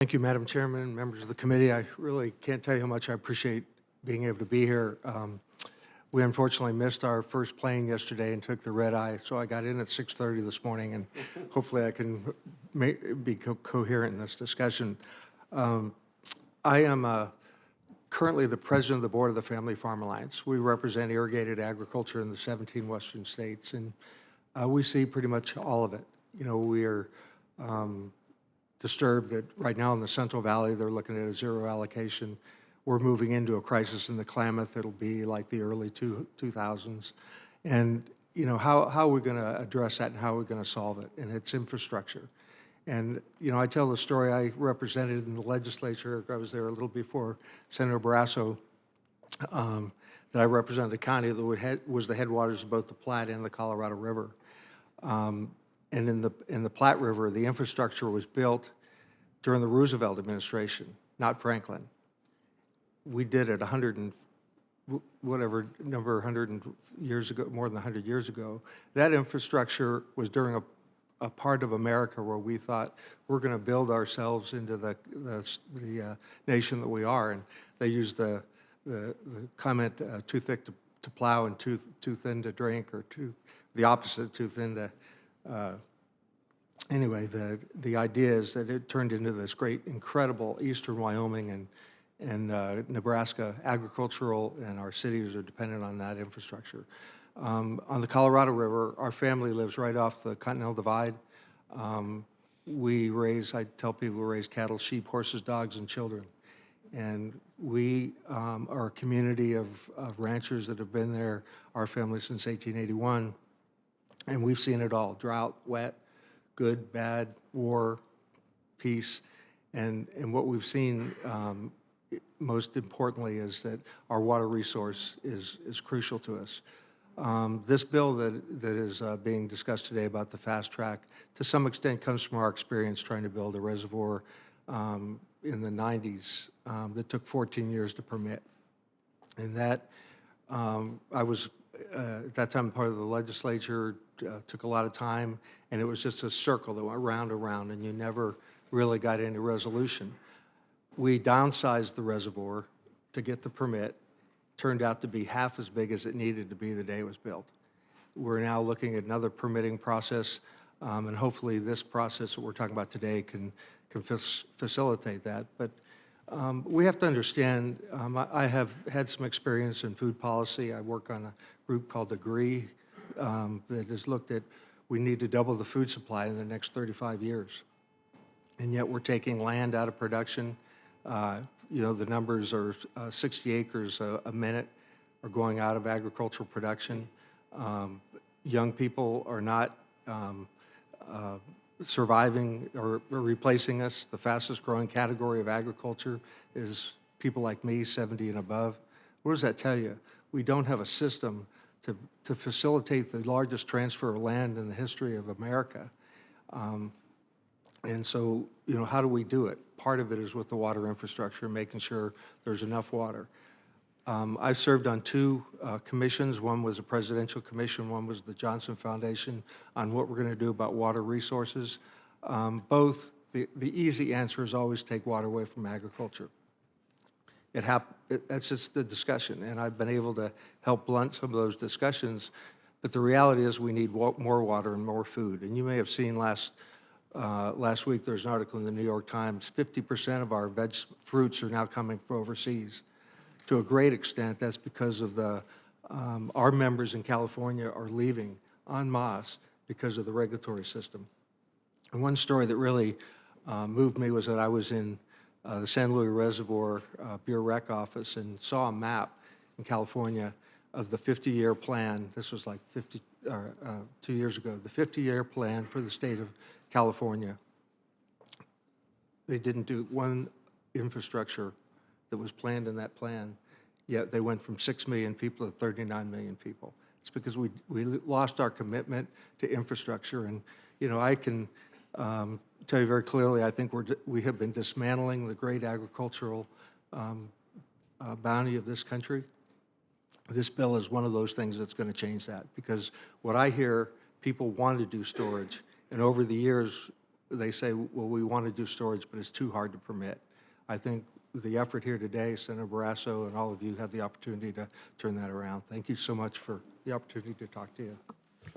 Thank you, Madam Chairman, members of the committee. I really can't tell you how much I appreciate being able to be here. We unfortunately missed our first plane yesterday and took the red eye, so I got in at 6:30 this morning, and hopefully I can be coherent in this discussion. I am currently the president of the board of the Family Farm Alliance. We represent irrigated agriculture in the 17 western states, and we see pretty much all of it. You know, we are disturbed that right now in the Central Valley, they're looking at a zero allocation. We're moving into a crisis in the Klamath. It'll be like the early 2000s. And, you know, how are we going to address that and how are we going to solve it? And it's infrastructure. And, you know, I tell the story I represented in the legislature. I was there a little before Senator Barrasso, that I represented a county that was the headwaters of both the Platte and the Colorado River. And in the Platte River, the infrastructure was built during the Roosevelt administration, not Franklin. We did it 100 and whatever number, 100 years ago, more than 100 years ago. That infrastructure was during a part of America where we thought we're going to build ourselves into the nation that we are. And they used the comment, too thick to plow and too thin to drink, or the opposite, too thin to anyway, the idea is that it turned into this great, incredible eastern Wyoming and Nebraska agricultural, and our cities are dependent on that infrastructure. On the Colorado River, our family lives right off the Continental Divide. I tell people we raise cattle, sheep, horses, dogs, and children. And we are a community of ranchers that have been there, our family, since 1881. And we've seen it all: drought, wet, good, bad, war, peace. And what we've seen most importantly is that our water resource is crucial to us. This bill that is being discussed today about the fast track, to some extent comes from our experience trying to build a reservoir in the 90s that took 14 years to permit. And that, I was at that time part of the legislature, took a lot of time, and it was just a circle that went round and round, and you never really got any resolution. We downsized the reservoir to get the permit. Turned out to be half as big as it needed to be the day it was built. We're now looking at another permitting process, and hopefully this process that we're talking about today can facilitate that. But we have to understand, I have had some experience in food policy. I work on a group called Agree that has looked at, we need to double the food supply in the next 35 years. And yet we're taking land out of production. You know, the numbers are 60 acres a minute are going out of agricultural production. Young people are not surviving or replacing us. The fastest growing category of agriculture is people like me, 70 and above. What does that tell you? We don't have a system to facilitate the largest transfer of land in the history of America. And so, you know, how do we do it? Part of it is with the water infrastructure, making sure there's enough water. I've served on two commissions. One was a presidential commission, one was the Johnson Foundation, on what we're going to do about water resources. Both, the easy answer is always take water away from agriculture. That's just the discussion, and I've been able to help blunt some of those discussions, but the reality is we need more water and more food. And you may have seen last week there's an article in the New York Times, 50% of our fruits are now coming from overseas. To a great extent, that's because of our members in California are leaving en masse because of the regulatory system. And one story that really moved me was that I was in the San Luis Reservoir Bureau Rec office and saw a map in California of the 50-year plan. This was like 2 years ago. The 50-year plan for the state of California. They didn't do one infrastructure that was planned in that plan, yet they went from 6 million people to 39 million people. It's because we lost our commitment to infrastructure. And, you know, I can tell you very clearly, I think we have been dismantling the great agricultural bounty of this country. This bill is one of those things that's going to change that, because what I hear, people want to do storage, and over the years, they say, well, we want to do storage, but it's too hard to permit. I think the effort here today, Senator Barrasso and all of you have the opportunity to turn that around. Thank you so much for the opportunity to talk to you.